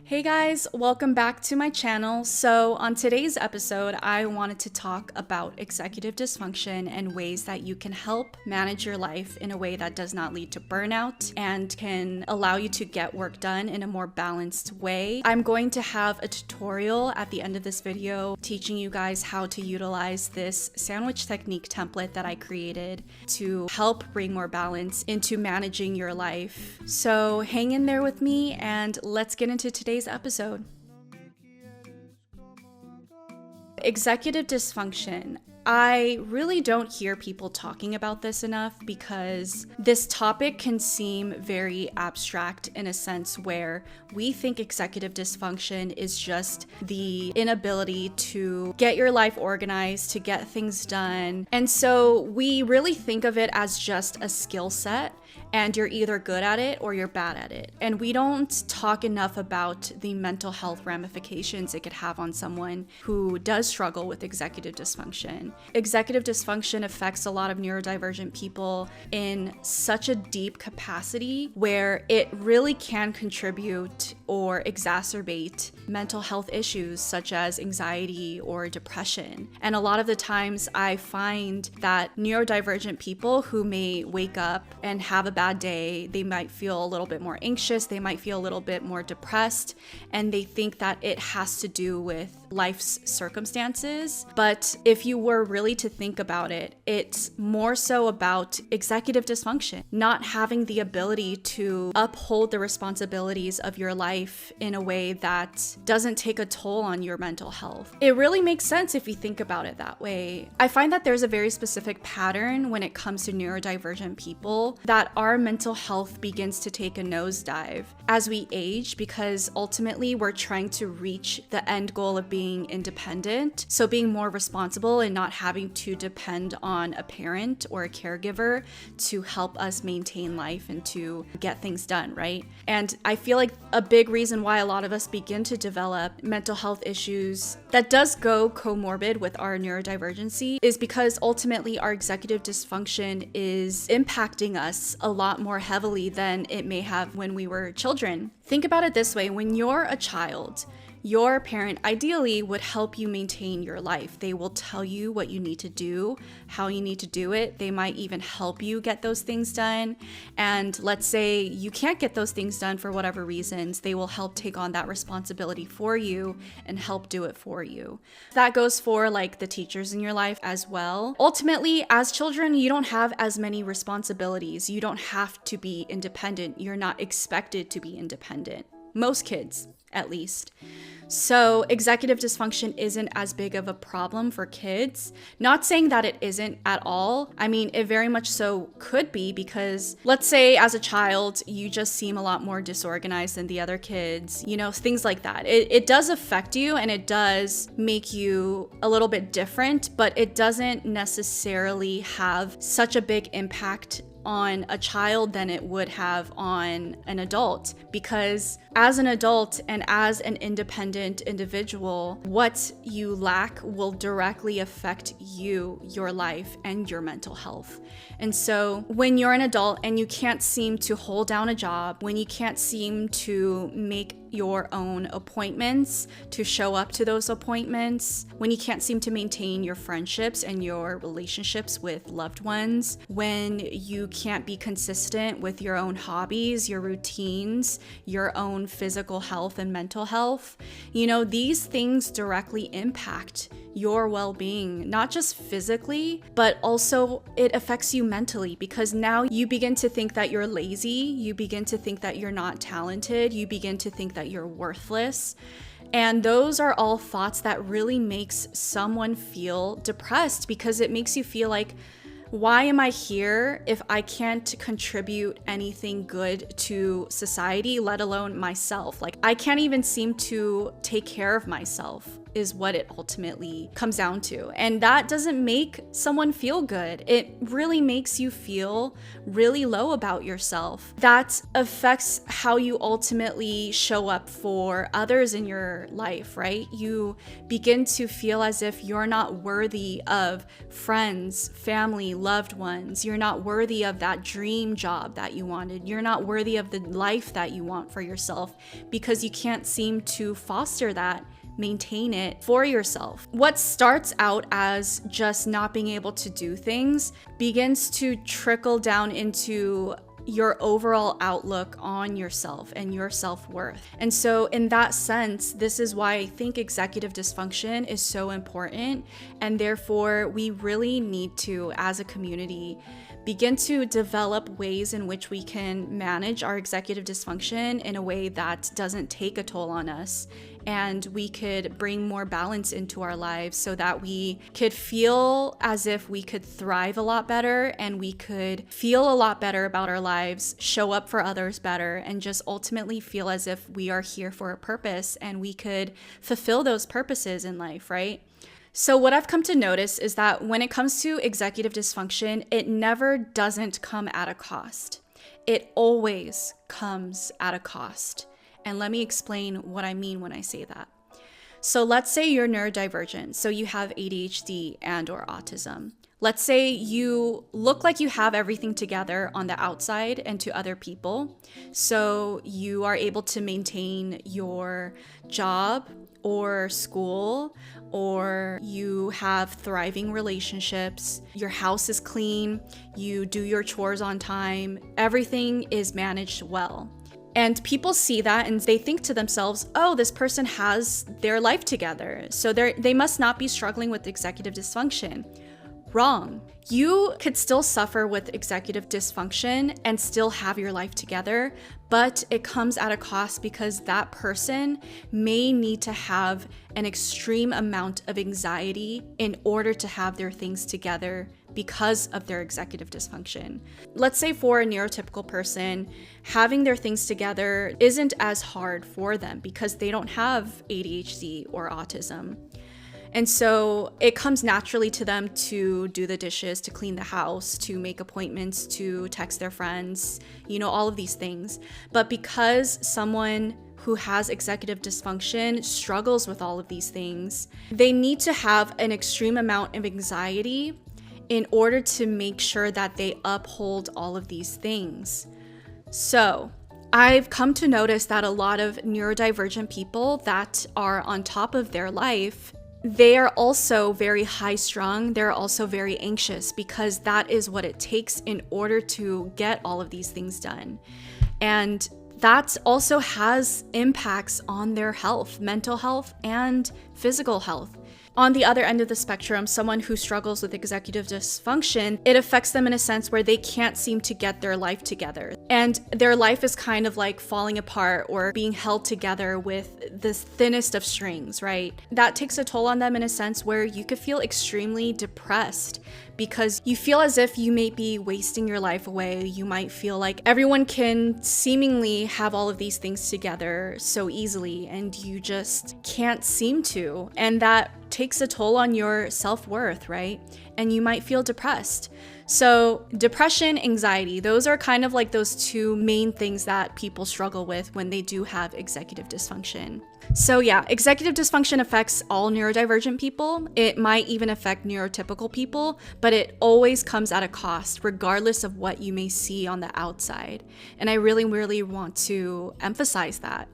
Hey guys, welcome back to my channel. So on today's episode, I wanted to talk about executive dysfunction and ways that you can help manage your life in a way that does not lead to burnout and can allow you to get work done in a more balanced way. I'm going to have a tutorial at the end of this video teaching you guys how to utilize this sandwich technique template that I created to help bring more balance into managing your life. So hang in there with me and let's get into today's episode. Executive dysfunction. I really don't hear people talking about this enough because this topic can seem very abstract in a sense where we think executive dysfunction is just the inability to get your life organized, to get things done. And so we really think of it as just a skill set and you're either good at it or you're bad at it. And we don't talk enough about the mental health ramifications it could have on someone who does struggle with executive dysfunction. Executive dysfunction affects a lot of neurodivergent people in such a deep capacity where it really can contribute or exacerbate mental health issues such as anxiety or depression. And a lot of the times I find that neurodivergent people who may wake up and have a bad day, they might feel a little bit more anxious, they might feel a little bit more depressed, and they think that it has to do with life's circumstances. But if you were really to think about it, it's more so about executive dysfunction, not having the ability to uphold the responsibilities of your life in a way that doesn't take a toll on your mental health. It really makes sense if you think about it that way. I find that there's a very specific pattern when it comes to neurodivergent people that our mental health begins to take a nosedive as we age because ultimately we're trying to reach the end goal of being independent. So being more responsible and not having to depend on a parent or a caregiver to help us maintain life and to get things done, right? And I feel like a big reason why a lot of us begin to develop mental health issues that does go comorbid with our neurodivergency is because ultimately our executive dysfunction is impacting us a lot more heavily than it may have when we were children. Think about it this way: when you're a child, your parent ideally would help you maintain your life. They will tell you what you need to do, how you need to do it. They might even help you get those things done. And let's say you can't get those things done for whatever reasons, they will help take on that responsibility for you and help do it for you. That goes for like the teachers in your life as well. Ultimately, as children, you don't have as many responsibilities. You don't have to be independent. You're not expected to be independent. Most kids, at least. So executive dysfunction isn't as big of a problem for kids. Not saying that it isn't at all. I mean, it very much so could be because let's say as a child, you just seem a lot more disorganized than the other kids, you know, things like that. It does affect you and it does make you a little bit different, but it doesn't necessarily have such a big impact on a child than it would have on an adult, because as an adult and as an independent individual, what you lack will directly affect you, your life, and your mental health. And so when you're an adult and you can't seem to hold down a job, when you can't seem to make your own appointments, to show up to those appointments, when you can't seem to maintain your friendships and your relationships with loved ones, when you can't be consistent with your own hobbies, your routines, your own physical health and mental health, you know, these things directly impact your well-being, not just physically, but also it affects you mentally, because now you begin to think that you're lazy, you begin to think that you're not talented, you begin to think that you're worthless. And those are all thoughts that really makes someone feel depressed, because it makes you feel like, why am I here if I can't contribute anything good to society, let alone myself? Like, I can't even seem to take care of myself. is what it ultimately comes down to. And that doesn't make someone feel good. It really makes you feel really low about yourself. That affects how you ultimately show up for others in your life, right? You begin to feel as if you're not worthy of friends, family, loved ones. You're not worthy of that dream job that you wanted. You're not worthy of the life that you want for yourself because you can't seem to foster that, maintain it for yourself. What starts out as just not being able to do things begins to trickle down into your overall outlook on yourself and your self-worth. And so in that sense, this is why I think executive dysfunction is so important. And therefore, we really need to, as a community, begin to develop ways in which we can manage our executive dysfunction in a way that doesn't take a toll on us. And we could bring more balance into our lives so that we could feel as if we could thrive a lot better and we could feel a lot better about our lives, show up for others better, and just ultimately feel as if we are here for a purpose and we could fulfill those purposes in life, right? So what I've come to notice is that when it comes to executive dysfunction, it never doesn't come at a cost. It always comes at a cost. And let me explain what I mean when I say that. So let's say you're neurodivergent, so you have ADHD and or autism. Let's say you look like you have everything together on the outside and to other people. So you are able to maintain your job or school, or you have thriving relationships, your house is clean, you do your chores on time, everything is managed well. And people see that and they think to themselves, oh, this person has their life together, so they must not be struggling with executive dysfunction. Wrong. You could still suffer with executive dysfunction and still have your life together, but it comes at a cost because that person may need to have an extreme amount of anxiety in order to have their things together because of their executive dysfunction. Let's say for a neurotypical person, having their things together isn't as hard for them because they don't have ADHD or autism. And so it comes naturally to them to do the dishes, to clean the house, to make appointments, to text their friends, all of these things. But because someone who has executive dysfunction struggles with all of these things, they need to have an extreme amount of anxiety in order to make sure that they uphold all of these things. So I've come to notice that a lot of neurodivergent people that are on top of their life, they are also very high strung. They're also very anxious because that is what it takes in order to get all of these things done. And that also has impacts on their health, mental health and physical health. On the other end of the spectrum, someone who struggles with executive dysfunction, it affects them in a sense where they can't seem to get their life together. And their life is kind of like falling apart or being held together with the thinnest of strings, right? That takes a toll on them in a sense where you could feel extremely depressed because you feel as if you may be wasting your life away. You might feel like everyone can seemingly have all of these things together so easily and you just can't seem to. And that takes a toll on your self-worth, right? And you might feel depressed. So depression, anxiety, those are kind of like those two main things that people struggle with when they do have executive dysfunction. So yeah, executive dysfunction affects all neurodivergent people. It might even affect neurotypical people, but it always comes at a cost, regardless of what you may see on the outside. And I really, really want to emphasize that,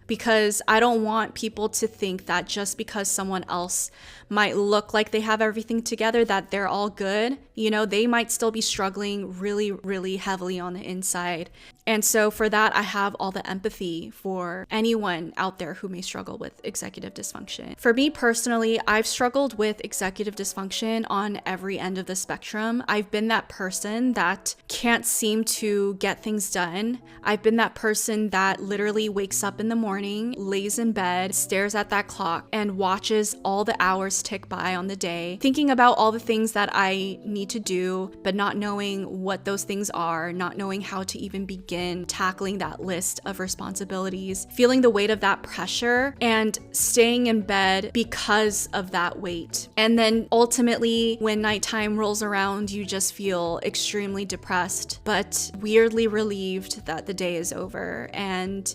because I don't want people to think that just because someone else might look like they have everything together, that they're all good. They might still be struggling really, really heavily on the inside. And so for that, I have all the empathy for anyone out there who may struggle with executive dysfunction. For me personally, I've struggled with executive dysfunction on every end of the spectrum. I've been that person that can't seem to get things done. I've been that person that literally wakes up in the morning, lays in bed, stares at that clock, and watches all the hours tick by on the day, thinking about all the things that I need need to do, but not knowing what those things are, not knowing how to even begin tackling that list of responsibilities, feeling the weight of that pressure, and staying in bed because of that weight. And then ultimately, when nighttime rolls around, you just feel extremely depressed, but weirdly relieved that the day is over. And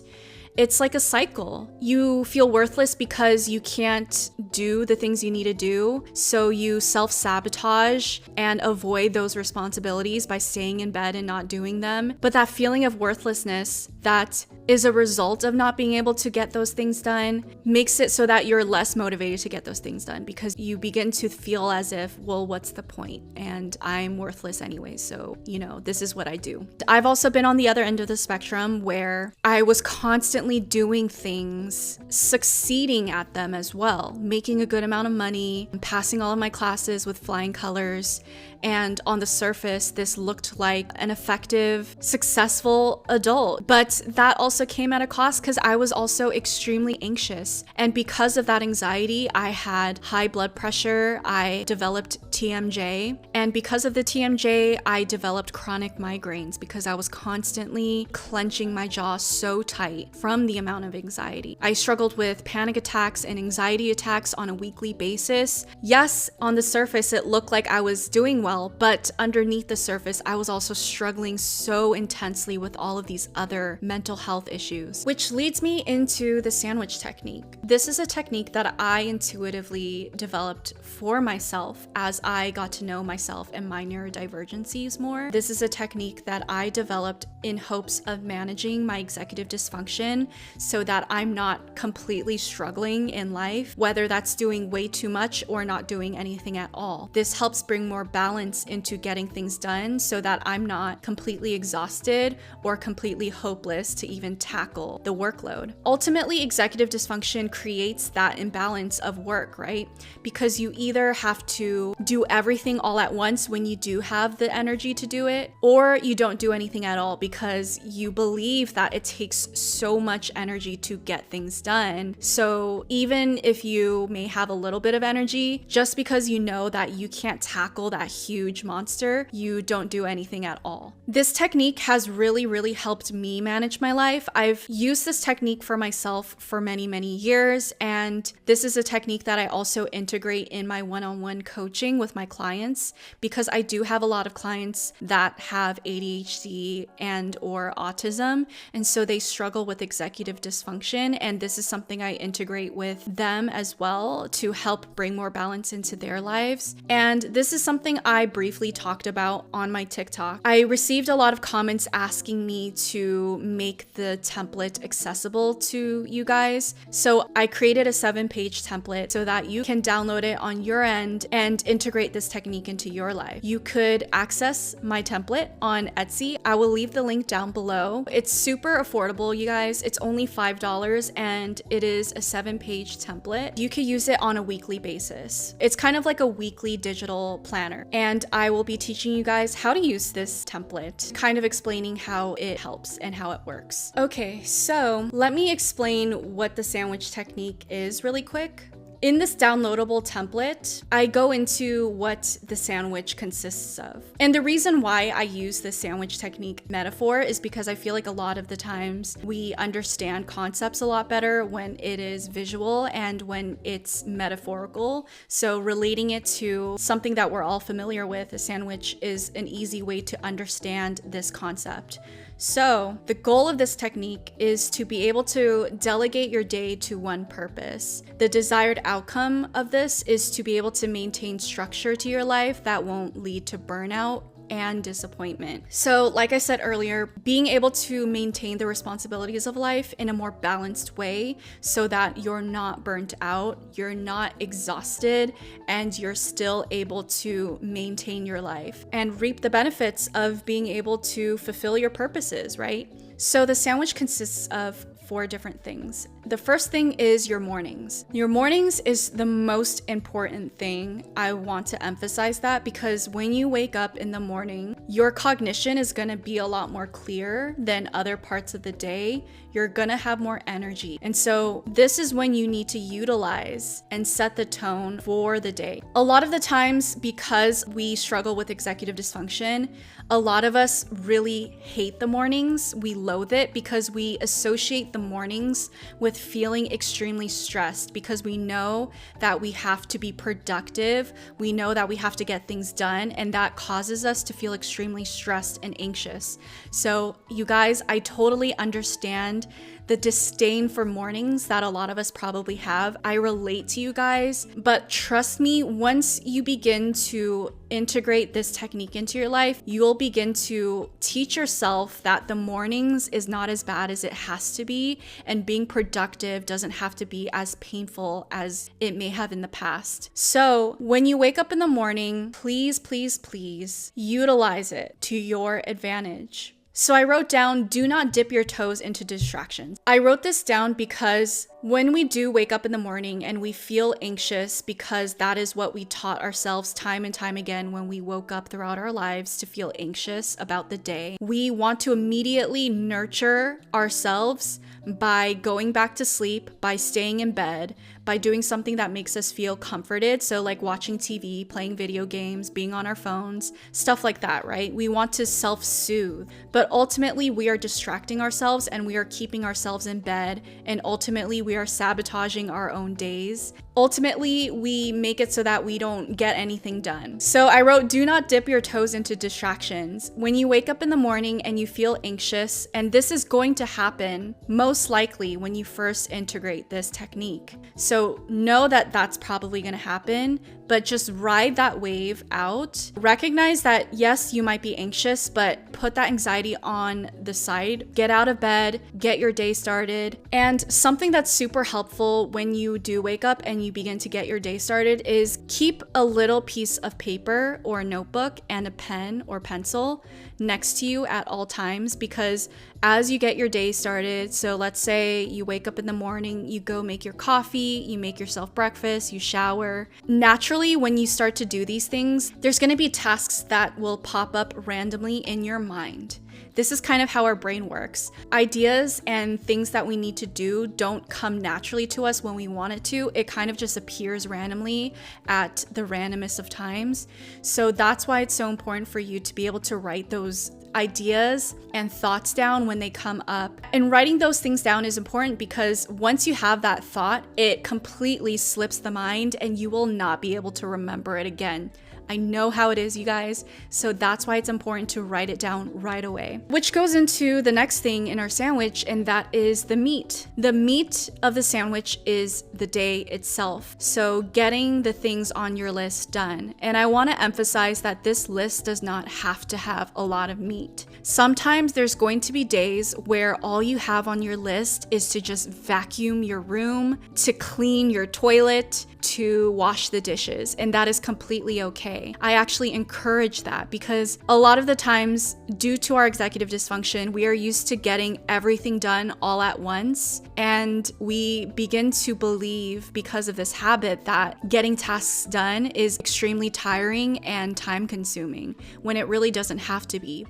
it's like a cycle. You feel worthless because you can't do the things you need to do, so you self-sabotage and avoid those responsibilities by staying in bed and not doing them. But that feeling of worthlessness that is a result of not being able to get those things done makes it so that you're less motivated to get those things done, because you begin to feel as if, well, what's the point? And I'm worthless anyway, so, this is what I do. I've also been on the other end of the spectrum where I was constantly doing things, succeeding at them as well, making a good amount of money, passing all of my classes with flying colors. And on the surface, this looked like an effective, successful adult. But that also came at a cost because I was also extremely anxious. And because of that anxiety, I had high blood pressure. I developed TMJ. And because of the TMJ, I developed chronic migraines because I was constantly clenching my jaw so tight from the amount of anxiety. I struggled with panic attacks and anxiety attacks on a weekly basis. Yes, on the surface, it looked like I was doing well, but underneath the surface, I was also struggling so intensely with all of these other mental health issues, which leads me into the sandwich technique. This is a technique that I intuitively developed for myself as I got to know myself and my neurodivergencies more. This is a technique that I developed in hopes of managing my executive dysfunction so that I'm not completely struggling in life, whether that's doing way too much or not doing anything at all. This helps bring more balance into getting things done so that I'm not completely exhausted or completely hopeless to even tackle the workload. Ultimately, executive dysfunction creates that imbalance of work, right? Because you either have to do everything all at once when you do have the energy to do it, or you don't do anything at all because you believe that it takes so much energy to get things done. So even if you may have a little bit of energy, just because you know that you can't tackle that huge monster, you don't do anything at all. This technique has really helped me manage my life. I've used this technique for myself for many years, and this is a technique that I also integrate in my one-on-one coaching with my clients, because I do have a lot of clients that have ADHD and or autism, and so they struggle with executive dysfunction, and this is something I integrate with them as well to help bring more balance into their lives. And this is something I briefly talked about on my TikTok. I received a lot of comments asking me to make the template accessible to you guys, so I created a 7-page template so that you can download it on your end and integrate this technique into your life. You could access my template on Etsy. I will leave the link down below. It's super affordable, you guys. It's only $5 and it is a 7-page template. You could use it on a weekly basis. It's kind of like a weekly digital planner, and I will be teaching you guys how to use this template, kind of explaining how it helps and how it works. Okay, so let me explain what the sandwich technique is really quick. In this downloadable template, I go into what the sandwich consists of. And the reason why I use the sandwich technique metaphor is because I feel like a lot of the times we understand concepts a lot better when it is visual and when it's metaphorical. So relating it to something that we're all familiar with, a sandwich, is an easy way to understand this concept. So the goal of this technique is to be able to delegate your day to one purpose. The desired outcome of this is to be able to maintain structure to your life that won't lead to burnout and disappointment. So like I said earlier, being able to maintain the responsibilities of life in a more balanced way so that you're not burnt out, you're not exhausted, and you're still able to maintain your life and reap the benefits of being able to fulfill your purposes, right? So the sandwich consists of 4 different things. The first thing is your mornings. Your mornings is the most important thing. I want to emphasize that because when you wake up in the morning, your cognition is going to be a lot more clear than other parts of the day. You're going to have more energy. And so this is when you need to utilize and set the tone for the day. A lot of the times, because we struggle with executive dysfunction, a lot of us really hate the mornings. We loathe it because we associate the mornings with feeling extremely stressed because we know that we have to be productive. We know that we have to get things done, and that causes us to feel extremely stressed and anxious. So you guys, I totally understand the disdain for mornings that a lot of us probably have. I relate to you guys, but trust me, once you begin to integrate this technique into your life, you'll begin to teach yourself that the mornings is not as bad as it has to be, and being productive doesn't have to be as painful as it may have in the past. So when you wake up in the morning, please, please, please utilize it to your advantage. So I wrote down, do not dip your toes into distractions. I wrote this down because when we do wake up in the morning and we feel anxious, because that is what we taught ourselves time and time again when we woke up throughout our lives to feel anxious about the day, we want to immediately nurture ourselves by going back to sleep, by staying in bed, by doing something that makes us feel comforted. So like watching TV, playing video games, being on our phones, stuff like that, right? We want to self-soothe, but ultimately we are distracting ourselves and we are keeping ourselves in bed, and ultimately we are sabotaging our own days. Ultimately, we make it so that we don't get anything done. So I wrote, do not dip your toes into distractions. When you wake up in the morning and you feel anxious, and this is going to happen most likely when you first integrate this technique. So know that that's probably going to happen, but just ride that wave out. Recognize that yes, you might be anxious, but put that anxiety on the side. Get out of bed, get your day started. And something that's super helpful when you do wake up and you begin to get your day started is keep a little piece of paper or a notebook and a pen or pencil next to you at all times, because as you get your day started, so let's say you wake up in the morning, you go make your coffee, you make yourself breakfast, you shower. Naturally, when you start to do these things, there's going to be tasks that will pop up randomly in your mind. This is kind of how our brain works. Ideas and things that we need to do don't come naturally to us when we want it to. It kind of just appears randomly at the randomest of times. So that's why it's so important for you to be able to write those ideas and thoughts down when they come up. And writing those things down is important because once you have that thought, it completely slips the mind and you will not be able to remember it again. I know how it is, you guys, so that's why it's important to write it down right away. Which goes into the next thing in our sandwich, and that is the meat. The meat of the sandwich is the day itself. So getting the things on your list done. And I want to emphasize that this list does not have to have a lot of meat. Sometimes there's going to be days where all you have on your list is to just vacuum your room, to clean your toilet, to wash the dishes, and that is completely okay. I actually encourage that because a lot of the times, due to our executive dysfunction, we are used to getting everything done all at once, and we begin to believe because of this habit that getting tasks done is extremely tiring and time-consuming when it really doesn't have to be.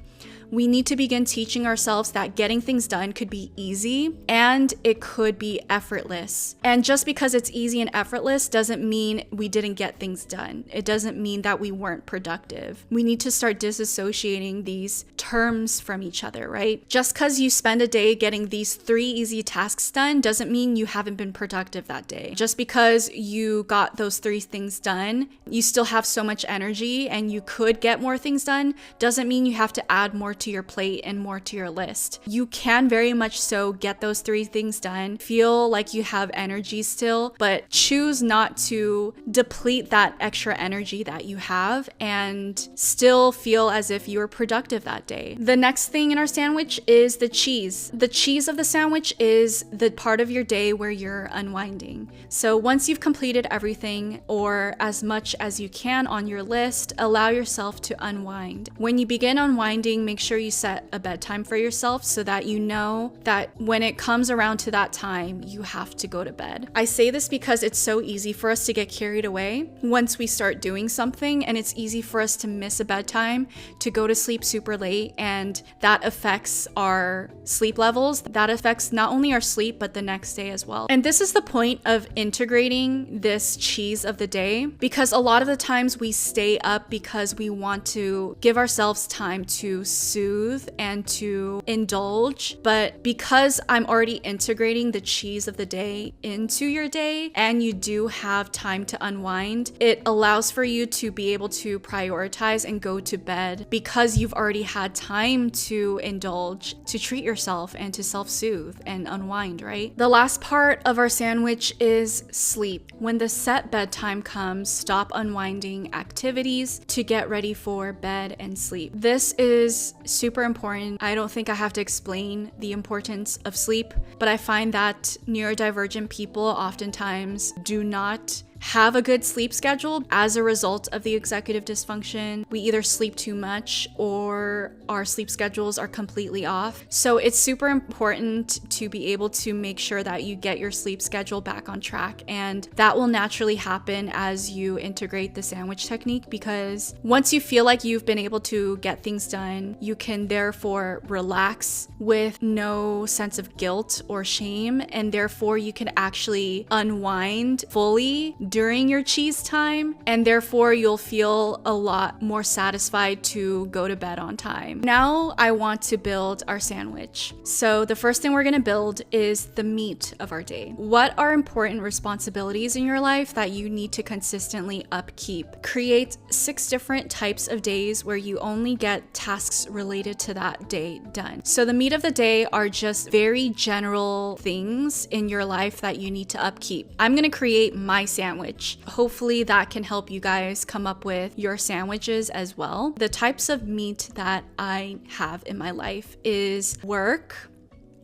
We need to begin teaching ourselves that getting things done could be easy and it could be effortless. And just because it's easy and effortless doesn't mean we didn't get things done. It doesn't mean that we weren't productive. We need to start disassociating these terms from each other, right? Just because you spend a day getting these 3 easy tasks done doesn't mean you haven't been productive that day. Just because you got those 3 things done, you still have so much energy and you could get more things done, doesn't mean you have to add more to your plate and more to your list. You can very much so get those 3 things done, feel like you have energy still, but choose not to deplete that extra energy that you have and still feel as if you were productive that day. The next thing in our sandwich is the cheese. The cheese of the sandwich is the part of your day where you're unwinding. So once you've completed everything or as much as you can on your list, allow yourself to unwind. When you begin unwinding, make sure sure you set a bedtime for yourself so that you know that when it comes around to that time, you have to go to bed. I say this because it's so easy for us to get carried away once we start doing something, and it's easy for us to miss a bedtime, to go to sleep super late, and that affects our sleep levels. That affects not only our sleep, but the next day as well. And this is the point of integrating this cheese of the day, because a lot of the times we stay up because we want to give ourselves time to soothe and to indulge. But because I'm already integrating the cheese of the day into your day, and you do have time to unwind, it allows for you to be able to prioritize and go to bed because you've already had time to indulge, to treat yourself, and to self-soothe and unwind, right? The last part of our sandwich is sleep. When the set bedtime comes, stop unwinding activities to get ready for bed and sleep. This is super important. I don't think I have to explain the importance of sleep, but I find that neurodivergent people oftentimes do not have a good sleep schedule as a result of the executive dysfunction. We either sleep too much or our sleep schedules are completely off. So it's super important to be able to make sure that you get your sleep schedule back on track, and that will naturally happen as you integrate the sandwich technique, because once you feel like you've been able to get things done, you can therefore relax with no sense of guilt or shame, and therefore you can actually unwind fully during your cheese time, and therefore you'll feel a lot more satisfied to go to bed on time. Now I want to build our sandwich. So the first thing we're going to build is the meat of our day. What are important responsibilities in your life that you need to consistently upkeep? Create 6 different types of days where you only get tasks related to that day done. So the meat of the day are just very general things in your life that you need to upkeep. I'm going to create my sandwich. Hopefully that can help you guys come up with your sandwiches as well. The types of meat that I have in my life is work,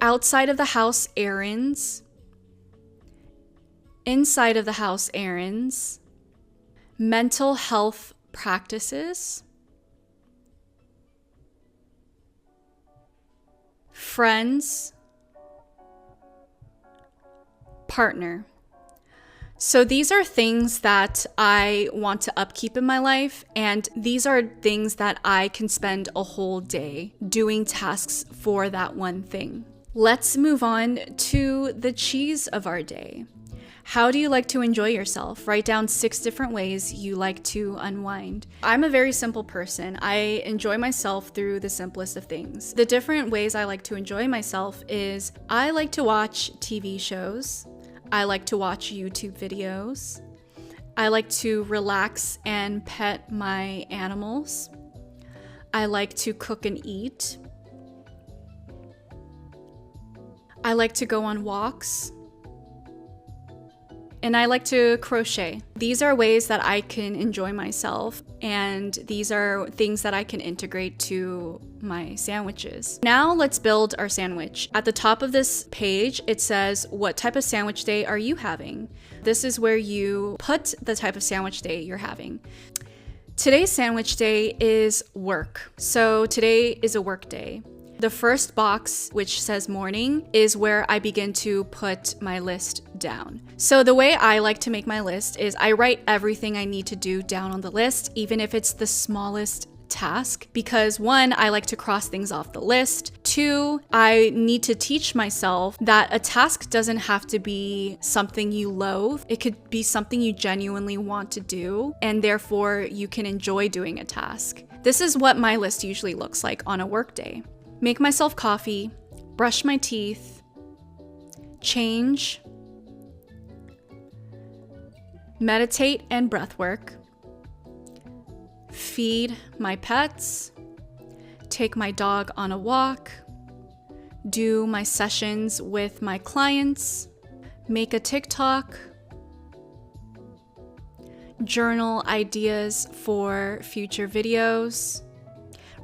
outside of the house errands, inside of the house errands, mental health practices, friends, partner. So these are things that I want to upkeep in my life, and these are things that I can spend a whole day doing tasks for that one thing. Let's move on to the cheese of our day. How do you like to enjoy yourself? Write down 6 different ways you like to unwind. I'm a very simple person. I enjoy myself through the simplest of things. The different ways I like to enjoy myself is I like to watch TV shows. I like to watch YouTube videos. I like to relax and pet my animals. I like to cook and eat. I like to go on walks. And I like to crochet. These are ways that I can enjoy myself, and these are things that I can integrate to my sandwiches. Now let's build our sandwich. At the top of this page, it says, what type of sandwich day are you having? This is where you put the type of sandwich day you're having. Today's sandwich day is work. So today is a work day. The first box, which says morning, is where I begin to put my list down. So the way I like to make my list is I write everything I need to do down on the list, even if it's the smallest task, because 1, I like to cross things off the list. 2, I need to teach myself that a task doesn't have to be something you loathe. It could be something you genuinely want to do, and therefore you can enjoy doing a task. This is what my list usually looks like on a work day. Make myself coffee, brush my teeth, change, meditate and breath work, feed my pets, take my dog on a walk, do my sessions with my clients, make a TikTok, journal ideas for future videos,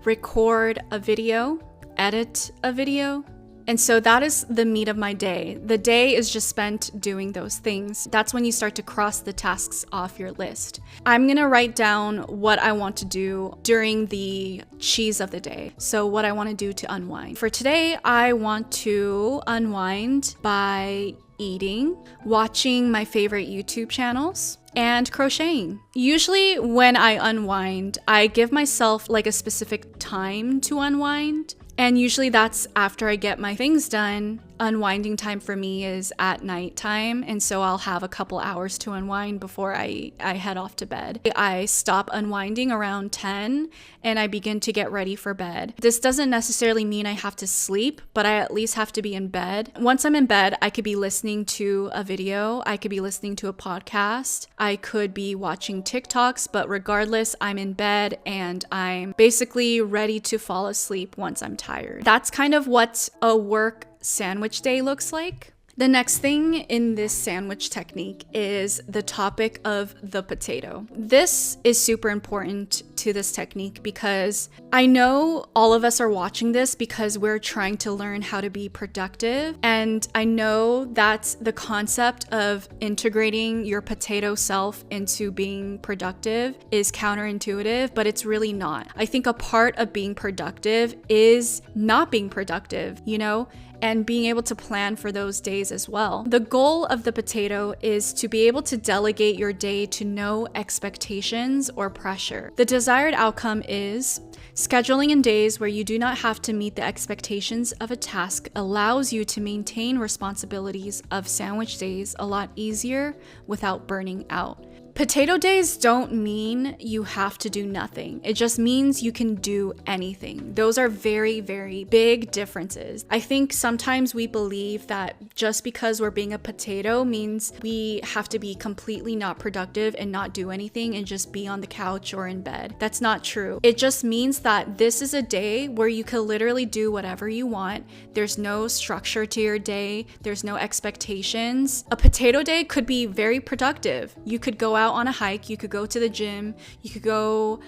record a video, edit a video, And so that is the meat of my day. The day is just spent doing those things. That's when you start to cross the tasks off your list. I'm gonna write down what I want to do during the cheese of the day. So what I want to do to unwind. For today, I want to unwind by eating, watching my favorite YouTube channels, and crocheting. Usually when I unwind, I give myself like a specific time to unwind. And usually that's after I get my things done. Unwinding time for me is at nighttime, and so I'll have a couple hours to unwind before I head off to bed. I stop unwinding around 10 and I begin to get ready for bed. This doesn't necessarily mean I have to sleep, but I at least have to be in bed. Once I'm in bed, I could be listening to a video, I could be listening to a podcast, I could be watching TikToks, but regardless, I'm in bed and I'm basically ready to fall asleep once I'm tired. That's kind of what a work sandwich day looks like. The next thing in this sandwich technique is the topic of the potato. This is super important to this technique because I know all of us are watching this because we're trying to learn how to be productive. And I know that the concept of integrating your potato self into being productive is counterintuitive, but it's really not. I think a part of being productive is not being productive, and being able to plan for those days as well. The goal of the potato is to be able to delegate your day to no expectations or pressure. The desired outcome is scheduling in days where you do not have to meet the expectations of a task allows you to maintain responsibilities of sandwich days a lot easier without burning out. Potato days don't mean you have to do nothing. It just means you can do anything. Those are very, very big differences. I think sometimes we believe that just because we're being a potato means we have to be completely not productive and not do anything and just be on the couch or in bed. That's not true. It just means that this is a day where you can literally do whatever you want. There's no structure to your day. There's no expectations. A potato day could be very productive. You could go out on a hike, you could go to the gym, you could go,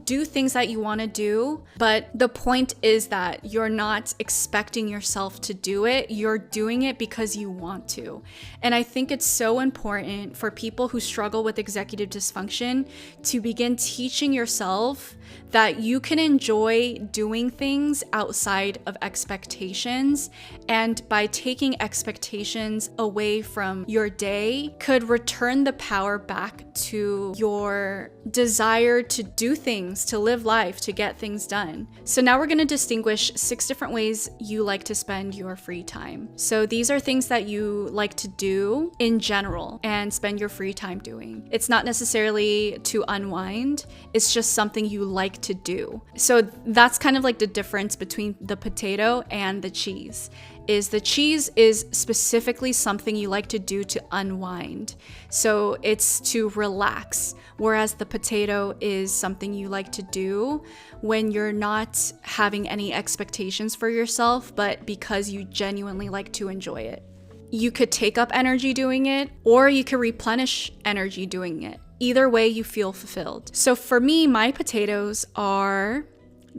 do things that you want to do. But the point is that you're not expecting yourself to do it. You're doing it because you want to. And I think it's so important for people who struggle with executive dysfunction to begin teaching yourself that you can enjoy doing things outside of expectations, and by taking expectations away from your day could return the power back to your desire to do things, to live life, to get things done. So now we're going to distinguish 6 different ways you like to spend your free time. So these are things that you like to do in general and spend your free time doing. It's not necessarily to unwind, it's just something you like to do. So that's kind of like the difference between the potato and the cheese. Is the cheese is specifically something you like to do to unwind. So it's to relax, whereas the potato is something you like to do when you're not having any expectations for yourself, but because you genuinely like to enjoy it. You could take up energy doing it, or you could replenish energy doing it. Either way, you feel fulfilled. So for me, my potatoes are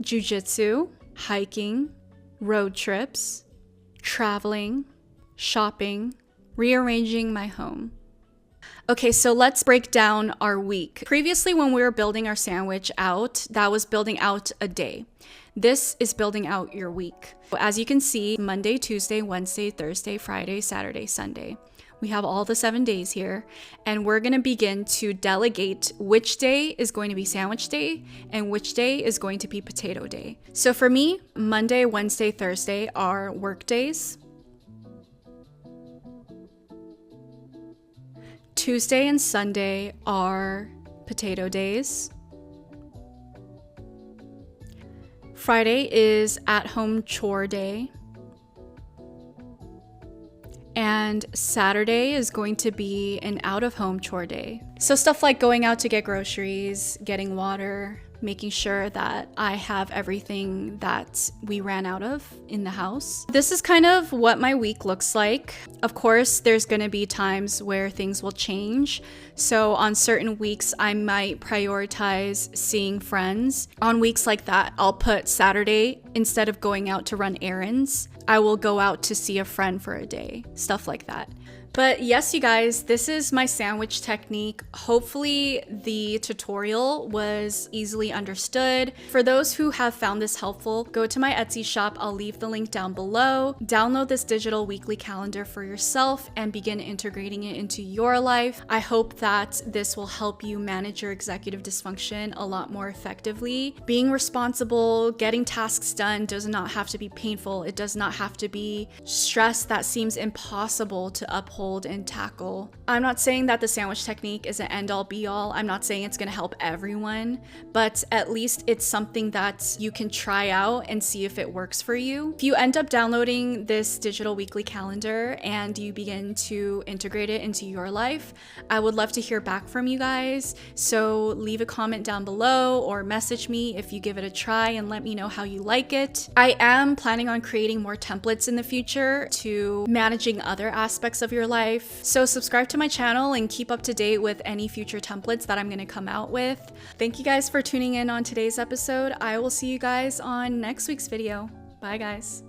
jujitsu, hiking, road trips, traveling, shopping, rearranging my home. Okay, so let's break down our week. Previously, when we were building our sandwich out, that was building out a day. This is building out your week. As you can see, Monday, Tuesday, Wednesday, Thursday, Friday, Saturday, Sunday. We have all the 7 days here, and we're gonna begin to delegate which day is going to be sandwich day and which day is going to be potato day. So for me, Monday, Wednesday, Thursday are work days. Tuesday and Sunday are potato days. Friday is at-home chore day. And Saturday is going to be an out-of-home chore day. So stuff like going out to get groceries, getting water, making sure that I have everything that we ran out of in the house. This is kind of what my week looks like. Of course, there's gonna be times where things will change. So on certain weeks, I might prioritize seeing friends. On weeks like that, I'll put Saturday, instead of going out to run errands, I will go out to see a friend for a day, stuff like that. But yes, you guys, this is my sandwich technique. Hopefully the tutorial was easily understood. For those who have found this helpful, go to my Etsy shop. I'll leave the link down below. Download this digital weekly calendar for yourself and begin integrating it into your life. I hope that this will help you manage your executive dysfunction a lot more effectively. Being responsible, getting tasks done does not have to be painful. It does not have to be stress that seems impossible to uphold and tackle. I'm not saying that the sandwich technique is an end-all be-all. I'm not saying it's going to help everyone, but at least it's something that you can try out and see if it works for you. If you end up downloading this digital weekly calendar and you begin to integrate it into your life, I would love to hear back from you guys. So leave a comment down below or message me if you give it a try and let me know how you like it. I am planning on creating more templates in the future to managing other aspects of your life. So subscribe to my channel and keep up to date with any future templates that I'm going to come out with. Thank you guys for tuning in on today's episode. I will see you guys on next week's video. Bye guys.